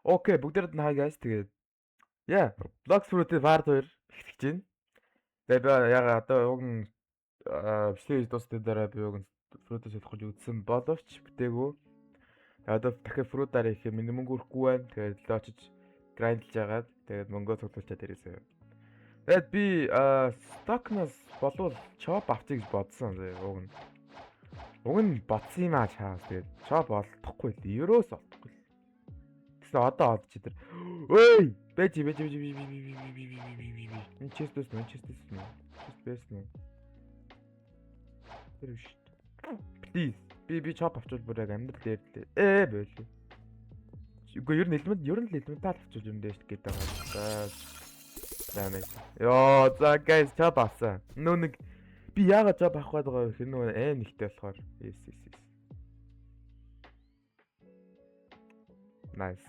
Окей, бүгдээрээ hi guys. Тэгээд яа, Blox Fruit-ийн part 2 эхлэж байна. Тэгээд яга одоо уг нь бичлэг дуусны дараа би уг нь Fruit-ийг солихож үзсэн боловч битээгүй. Одоо дахиад Fruit-аар их миний мөнгө өрөхгүй байна. Тэгээд л очиж грайндлж яагаад тэгээд мөнгөө цуглуулчаад ирээсэй. Тэгээд би Stockness болвол chop авчиг гэж бодсон. Уг нь бодсон юм аа чаас. Тэгээд chop олдохгүй л ерөөс олдохгүй. Гэсэн одоо олж идэр. Ой! Бэж. Энэ честэс нэ. Тэр биш. Please. Би chop авчвал бүр яг амьдрал дээр байл. Үгүй ер нь элементал авчвал юм дээш гэдэг байгаа. За нэг. Йоо, за guys chop авсан. Нөө нэг би яагаад chop авах гээд байгаа вэ? Нөө нэгтэй болохоор. Yes. Nice.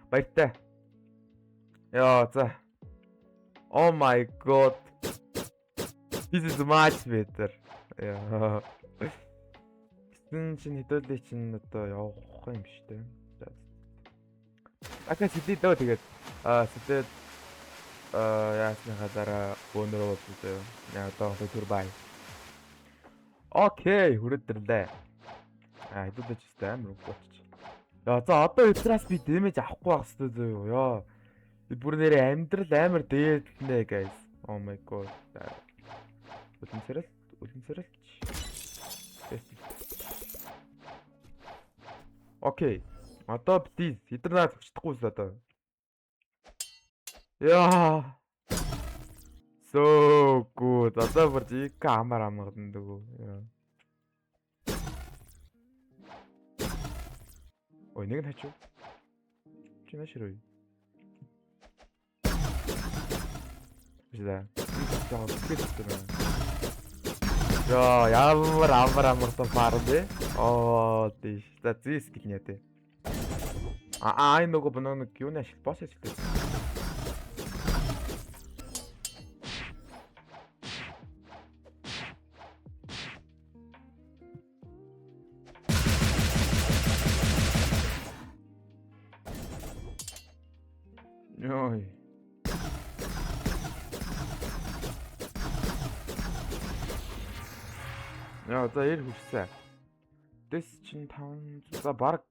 Баяртай. Яа, за. Oh my god. This is much better. Яа. Чинь хэдүүлээ чинь одоо явах юм биш үү? За. Акаа сидээ дөө тэгээд сидээ яасныхаа дараа бөөнөрөө үзээ. Яа одоо төр бай. Окей, хүрээдэрлээ. Хэдүүлээ ч гэсэн амар болчих. Яа за одоо ультраас би дэмэж авахгүй байх хэрэгтэй зөө юу. Яа. Би бүр нэрээ амьдрал амар дээдлээ guys. Oh my god. Үлэн сэрэл. Окей. Одоо please хэдэрнаа зогсдохгүйс одоо. Яа. So good. Одоо бүр жиг амар амгалан дөгөө. Яа. Ой, нэг нь хачуу. Чи наширой. Бисда. Яа, амар та фарбе. Оо, тийш. За зис гэлнэ тэ. Нөгөө боног юу нэш босс хэлдэг. Ой. Яа, за ир хүчсэн. Дэс чин 5 за баг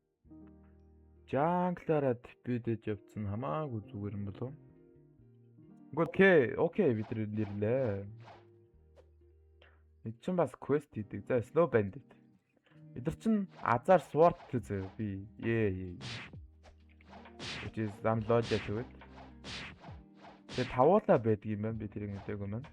жанглаараа бидэж явцсан хамаагүй зүгээр юм болов. Окей, бид нэрлээ. Энд чинь бас квест хийдэг. За Snow Bandit. Эдгээр чинь азар sword зөө би. Which is download to it. Тэгээ тавуулаа байдаг юм байна. Би тэрийг мэдээгүй маань.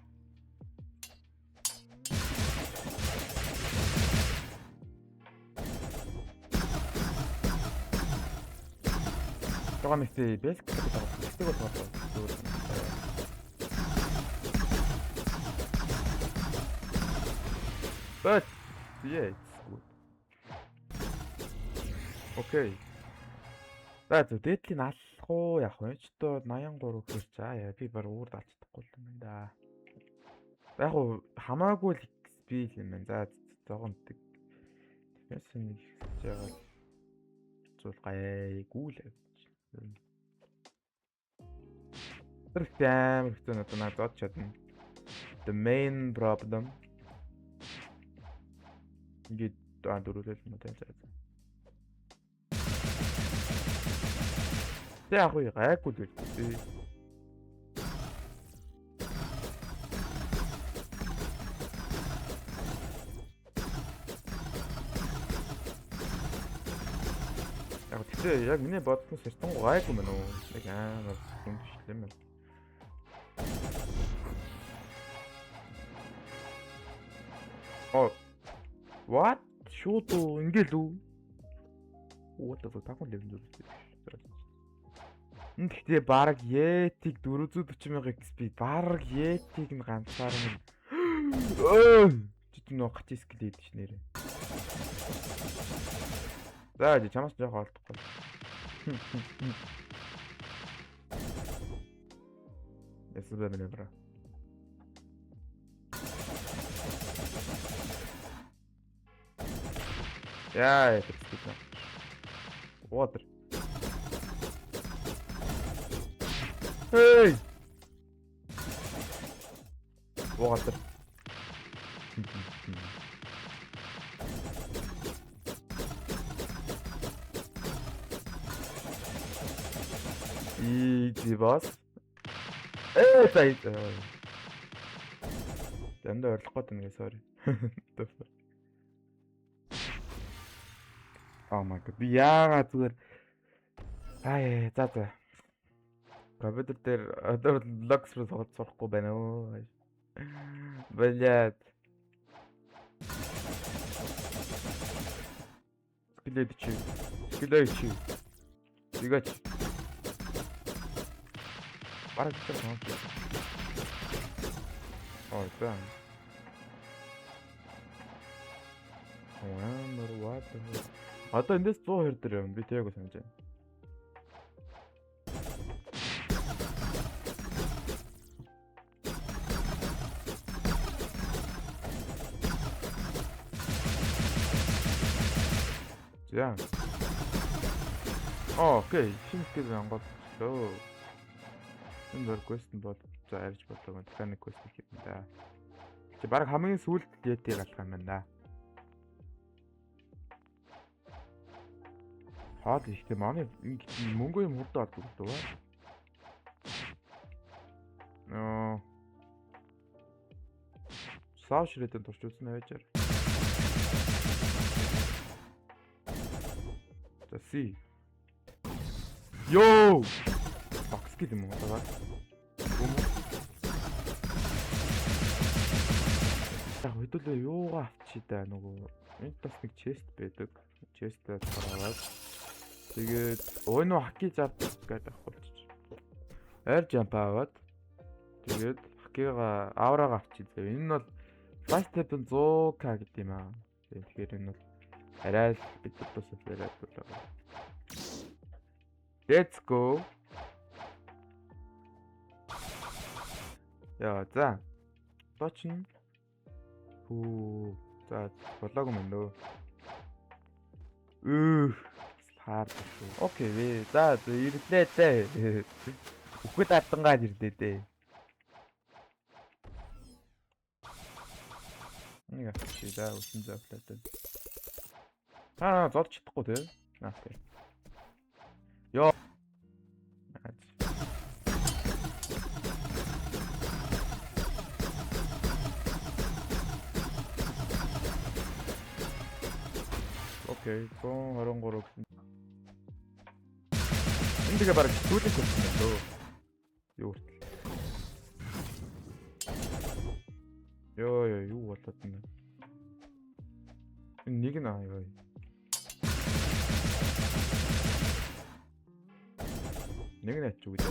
Тогоо мэт бэск гэдэг байгаа. But yeah, it's good. Okay. За дээдлийн алах уу яах вэ? Ч одоо 83 гэхэр чаа би баг өөр даалж чадахгүй юм да. Яг уу хамаагүй л XP юм байна. За зогонтдаг. Яасан нэг хийж байгаа зүйл гайгүй л. Тэр амар хэцүү надад надад чадна. The main problem. Ингээд дөрөвлөл юм байна. Яг уу гайгүй л үү. Яг миний бодсон сертон гайгүй мэн үү. Яг амар юм биш юм байна. Oh. What? Шууд ингээл үү? What the fuck таахгүй левел зүрхтэй. Энд гэхдээ баг Yeti-г 440,000 XP, баг Yeti-г нь ганцаар нь. Чи нөө гачи скил хийдэг ш нэрээ. За чамаас жоох олдохгүй. Ясвэ мэнэ бра. Яа, это скучно. Water. Эй! Угаатар. Easy boss. Зай. Дандаа орлох гээд байна sorry. Oh my god. Би яагаад зүгээр за. Компьютер дээр одоо логс руу сурахгүй байна оо. Блядь. Скелеч. Бигач. Бараг тэр нөө. Ой, таа. Ямар what? Одоо эндээс 120 дээр явна. Би тэйг санаж байна. За. Окей. Шинэ скил анголчлоо. Энэ бүр квест нь бол за арьж бодлоо. Дахиад нэг квест хийх юм да. Чи баг хамгийн сүүлд дээтэй галах юм байна да. Хаад ихтэй манай мөнгө юм хурдан алдаг л дөө. Саушрэдэн турч үзсэн аваачаар. За си. Йоо! Бакс гэдэг юм уу тагаа? За хөдөлөө юугаа авчи да нөгөө энд бас нэг чест байдаг. Честээ гараад тэгээд өөний хаки авдаг гэдэг болчих. Air jump аваад тэгээд хакига авраага авчи зав. Энэ нь бол fast step 100k гэдэг юм аа. Тэгэхээр энэ бол арай л бид тусах яриад байна. Let's go. Яа за. Точин. За болоог юм нөө. Хаар. Окей вэ. За ирлээ дээ. Үхэл алдангаа ирлээ дээ. Нэг авчи да үсэн завлаад. Зодч чадахгүй те. Окей. Йоо. Окей, 123 гэсэн. Энд тэгээ бараг сүүлэн болсон юм лөө. Юу хүртэл. Йоо, юу болоод байна. Энэ нэг нь аа. Нэг нь ач үгүй даа.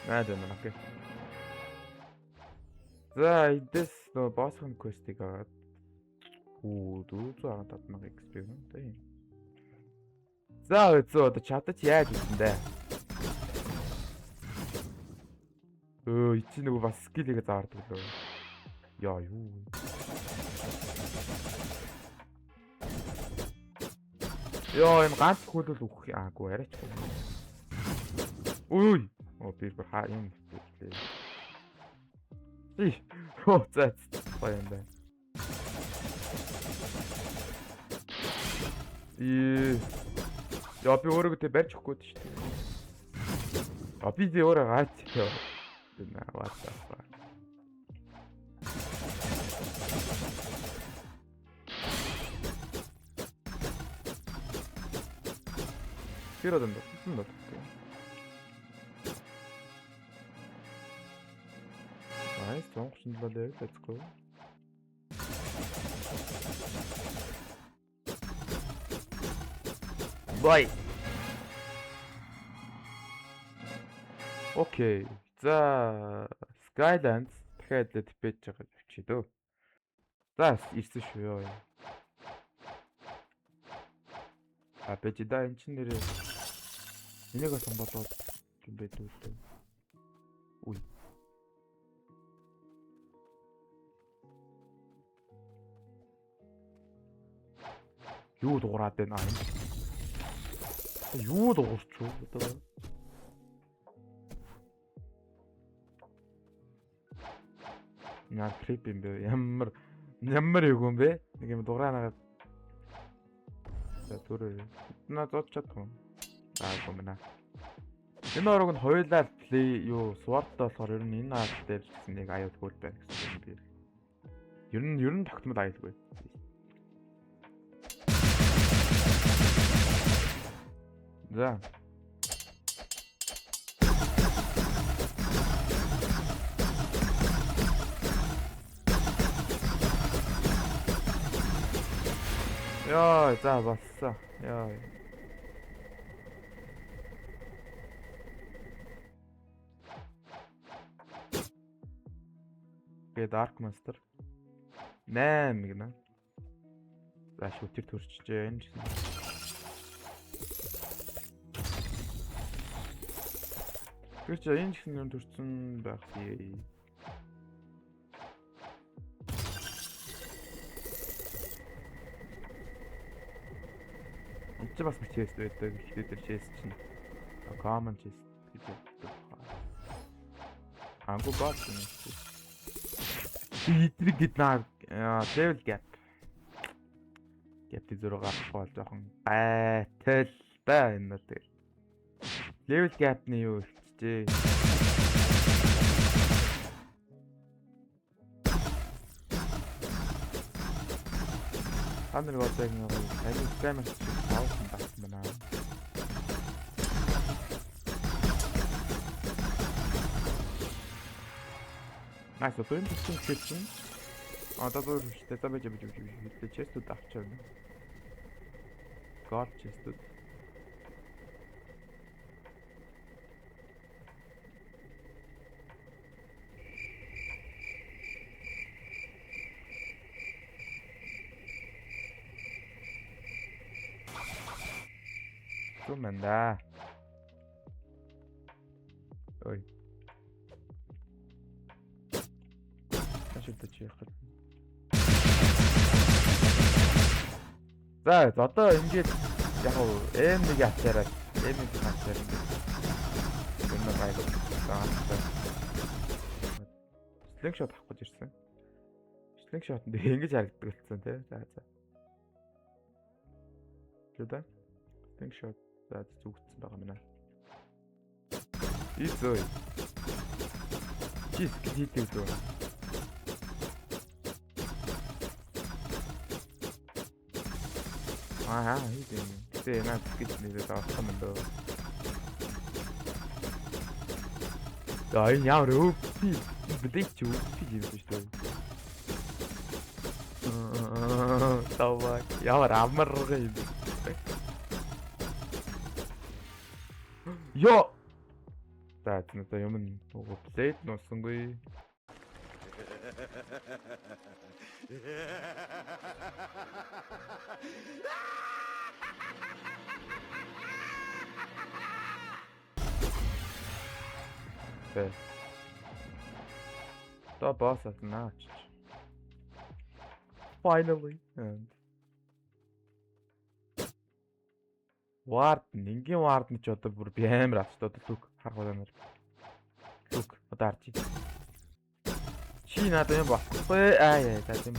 Наадан окей. За эдээс нөө боссын квестиг аваад 470 XP юм даа. За özөө одоо чадаж яаж үсэн дээ. Чи нөгөө бас скилийг заардаг лөө. Яа юу. Яа энэ ганц хөлөл үхэх аагүй арайч. Үй. Би хаа юм хэлээ. Заац баян байна. Яа би өөрөө тэ барьж өгөхгүй дээ шүү дээ. Би өөрөө гаач ёо. What the fuck. Тэродэн доо. Nice, 137 level, let's go. Bye. Окей. За Skylands дахиад пэйж байгаа авчи дөө. За ирсэн шүү ёо. Пэйж да эн чин нэрээ. Энийг осон болоод юм бэ дүү. Үй. Юу дуурайд байна аа. Юу дуурч юу одоо. Яа крип юм бэ? Ямар юу юм бэ? Нэг юм дуурайнаа. За түрээ. На зодч чадсан. Аа гомна. Энэ орог нь хоёулаа плей юу сварттай болохоор ер нь энэ аал дээр ч гэсэн нэг аюулгүй байна гэсэн юм би. Ер нь тогтмол аюулгүй. За. Яа, за болсон. Яа. Гэ Dark Master 8 гэнэ. За шүтэр төрчихжээ энэ гэсэн. Тэр чинь энэ гэсэн юм төрсөн байх юм. Энд чинь бас нэг chest байдаг. Ихтэй тэр chest чинь common chest гэж байна. Ангу бат юм. Эдрэг гэднаа level gap. Gap-ийн зураг авах бол жоохон байтал да энэ үү. Level gap-ны юу ихчээ. Ханар гоцог нэг аюу гэмэс таасан батсан байна. Найс одоо энэ чинь одоо бүр ихтэй табэж честүүд авчаа. God chestүүд. Суманда. Ой. Ашигтай чих. За одоо ингэж яг уу нэг ачаараа нэг хачаар энэ байгаад байгаа. Slingshot авах гэж ирсэн. Slingshot нь ингэж харагддаг болсон тий. За. Зүдэ. Slingshot за зүгтсэн байгаа юм байна. Ийцөө. Чис гэдэг үү? Аа, ийм. Тэ наад гэж нэрээ даасан юм дөө. За энэ ямар өв бидээч үү юм биш үү? Таваа ямар амарга юм. Йо. За энэ одоо юм нөгөө плейт нуусангүй. Тэ. Та босс атнаач. Finally. Ward нэгэн ward нь ч одоо бүр би амар авч одоо зүг харах байна. Зүг одоо харж байна. Чи надад юм болохгүй яа за тийм.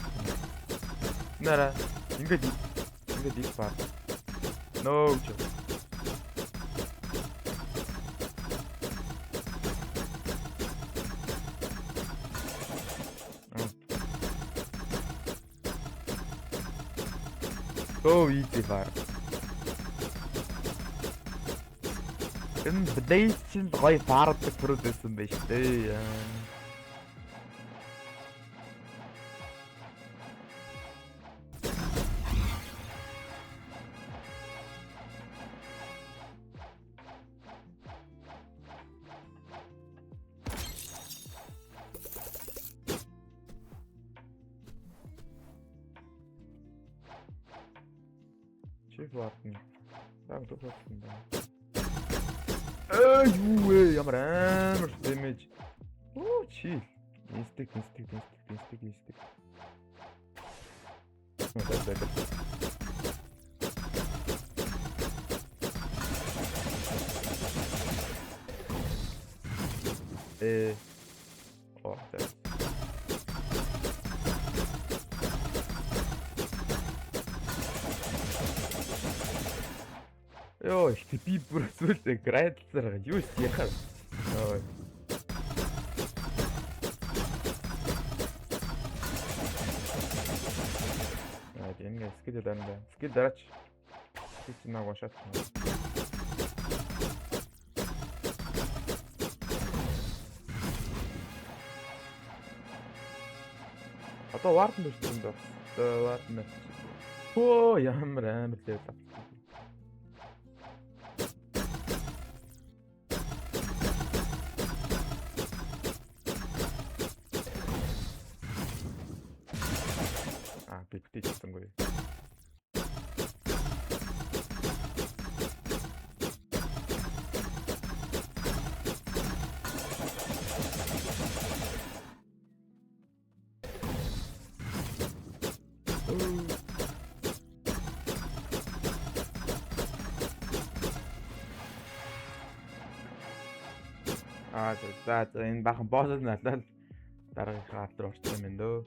Нара ингээд их баа. No. So easy баа. Энэ бдэйс чинь гоё фардаг төрөд байсан байж тээ. Чиг ватны. Так дууссан байна. Юу вэ? Ямар амар damage. Оо чи. Инстик. Оо. Йоо, их би бүр зүйлээ грайдлаар байгаа. Юу ч яхаа. Йоо. Энэ скил дараа. Скил дараач. Скил чи нэг шат. Одоо вард мөрсөн дөө. Вард мөр. Оо, ямар амар лээ. Битчихсэнгүй. За энэ бахан боссод налаад дараагийнхаа алдар орчих юм дөө.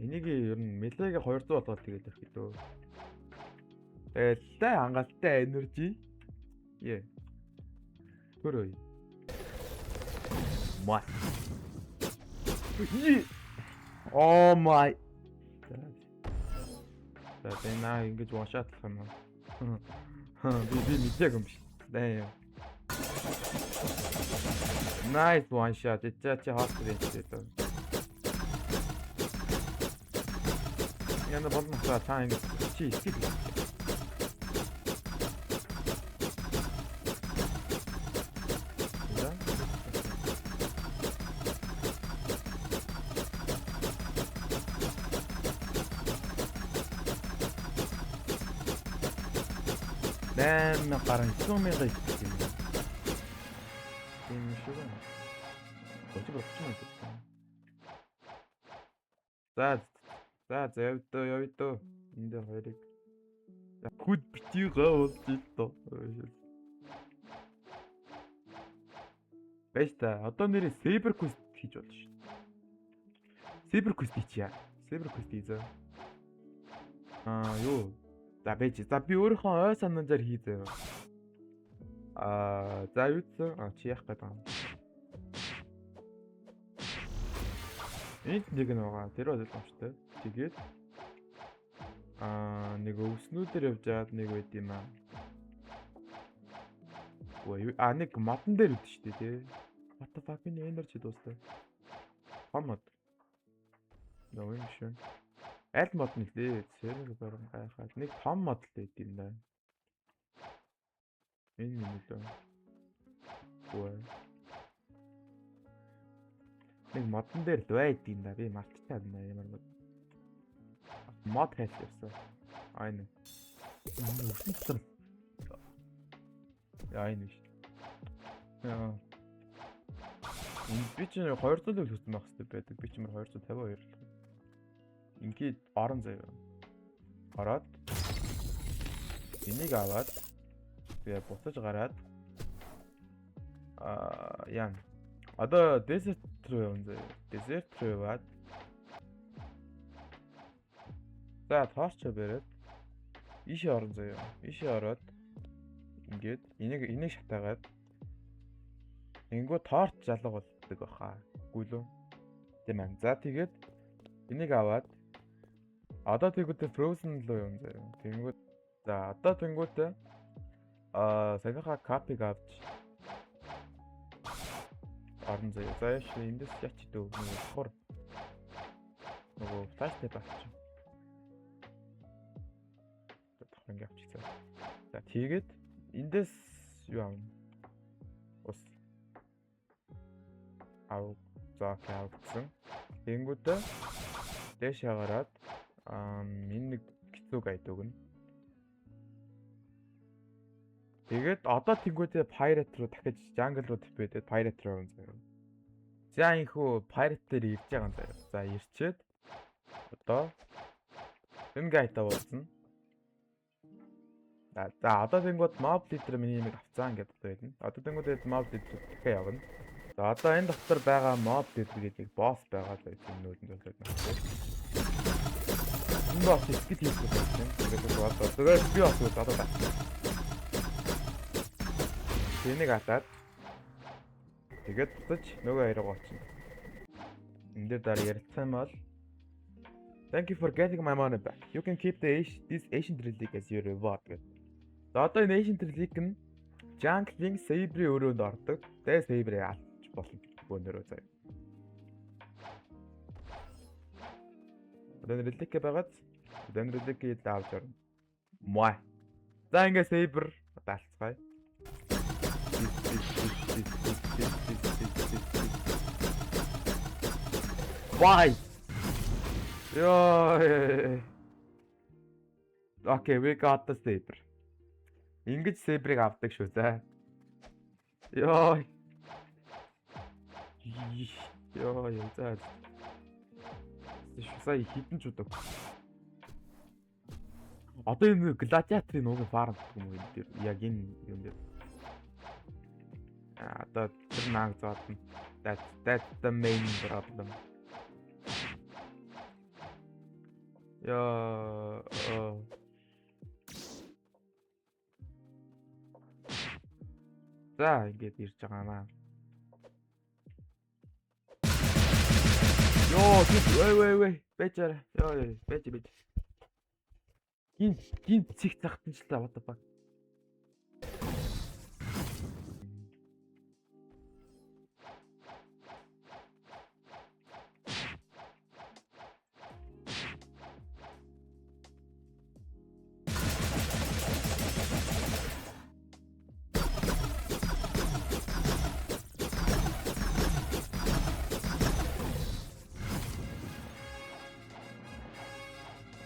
Энийг ер нь мелег 200 болгоод тэгээд ирэх дөө. Тэгэл хангалттай энержи. Хөрөө. Май. Oh my. За энэ ингэж ваншатлах юм аа. Би мэдээгүй юм биш. Дай. Nice one shot. Чи хаалт дээ дөө. Яна болно цаа ингэ чи скил. Дэм гаран сумыг хийх юм. Энэ шүү. Өчигдөр очсон юм. За явдаа. Энд хоёрыг хүд битгий гавд доо. Бэста одоо нэрээ Saber Quest хийж болно шүү. Saber Quest хийя. Saber Quest хийзээ. Юу? За бэж. За би өөрийнхөө ой санаанаар хийзээ. За юу ч чи яах гээд байгаа юм. Энд нэг нь байгаа. Тэр бол боломжтой. Тэгээд нэг өвснүүдээр явж байгаад нэг байд юм аа. Ой, нэг модон дээр үд шүү дээ, тий. What the fuck энэ энержи дуустай. Хамод. Нөө юм шиг. Аль мод нэг дээ. Сервер баруун гайхаад нэг том мод л байд юм даа. Энэ юм лөө. Ой. Нэг модон дээр л байд юм да. Би мартчихсан ямар мод хийх гэсэн. Айна. Яа энэ шүү. Яа. Би ч 200 л хөтсөн байх хэрэгтэй байдаг. Би ч юм 252 л. Ингээд орон заяа. Ороод энийг аваад тэгээ буцаж гараад яа. Одоо desert руу явна заяа. Desert руу яваад за торч бариад ийшээ орон заяа. Ийшээ ороод ингээд энийг шатаагаад Ингөө торч залга болдог баха. Гүйлүү. Тийм ээ. За тэгээд энийг аваад одоо тэгвэл Frozen руу юм заяа. Тэнгүүд за одоо тэнгүүтээ саяхаа капиг авч орон заяа. За яаш эндээс яч дөө болохоор нөгөө флаш тэп авч. Ингээд авчихсан. За тэгээд эндээс юу аав? Ус за авчихсан. Тэнгүүтээ дэш хагараад энэ нэг хэцүү гайд өгнө. Тэгээд одоо тэнгүүтээ Pirate руу дахиж Jungle руу төвөөд Pirate руу явна заяа. За инхүү Pirate дээр ирж байгаа юм заяа. За ирчээд одоо энэ гайдаа уулзна. За одоо тэнгууд mob leader миний юмыг авцсан гэдэг байна. Одоо тэнгууд mob leader дахиад явна. За одоо энэ дотор байгаа mob leader гэдэг босс байгаа л байх юм нүүдэн төлөөд байна. Энэ босс скил хийх гэж байна. Тэгээд би бас одоо татсан. Энийг атаад тэгээд буцаж нөгөө хоёроо очно. Энд дээр дараа ярилцсан юм бол Thank you for getting my money back. You can keep this ancient relic as your reward гэдэг. За одоо энэ ancient relic нь Junk-ийн Saber-ийн өрөөнд ордог. Тэгээ Saber-ийг алж болно бөөнөрөө заяа. Одоо relic байгаад одоо relic-ийг авч орно. Мой. За ингээ Saber алцгаая. Why? Ёо. Okay, we got the Saber. Ингэж Saber-ыг авдаг шүү за. Ёо. Ёо, за. Сая хитэн ч удаг. Одоо энэ гладиаторын нуугийн фарм гэх юм уу энэ дээр яг энэ юм дээр. Одоо тэр нааг зоодно. That's the main problem. Яа. За ингэж ирж байгаа маа. Ёо, ой. Бэжэр. Ёо, бэж. Гин цэг цагтан ч та what the fuck.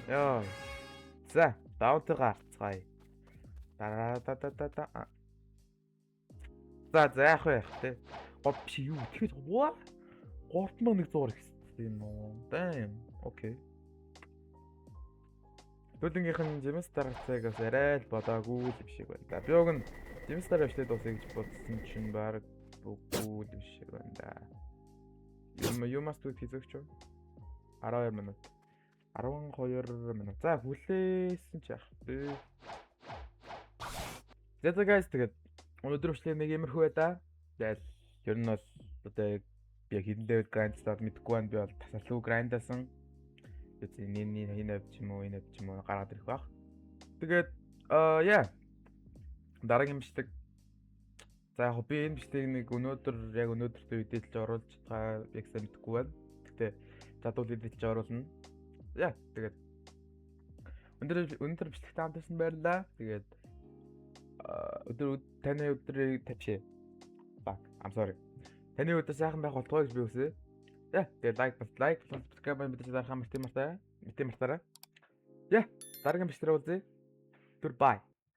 Яа. За, даунтыг гарцгаая. Та. За яах вэ те. Гол биш юу тэгэхэд уу? 3100 ихсэн юм уу? Damn. Окей. Төлөнгийнхэн Жимстар цагаас арай л бодоогүй л биш байна да. Би уг нь Жимстар авчлаа дуусах гэж бодсон чинь баг үгүй л биш байна да. Юмас тут хийзэгч юу? 12 минут. 12 минут. За хүлээсэн ч яах вэ? За guys тэгээд өнөөдөр өчлийн нэг юмрхүү бай да. Тэгэл ер нь бол одоо яг хідэн level grind стад мэдгүй байна. Би бол тасалгүй грайндасан. Тэгээд энэ авч юм уу гараад ирэх баг. Тэгээд яа. Дараагийн бичлэг. За яг би энэ бичлэгийг нэг өнөөдөр үдээлж оруулж байгаа яг сайн мэдгүй байна. Гэтэ чадвал үдээлж оруулна. Яа, тэгээд өнөөдөр бичлэгт хамтарсан баярлалаа. Тэгээд таны өдрийг тавьшээ. I'm sorry. Таны өдөр сайхан байх болтугай гэж би хүсье. Яа, тэгээд лайк, subscribe мэдээж дарахаа мартаарай. Яа, дараагийн бичлэгээр уулзъя. Goodbye.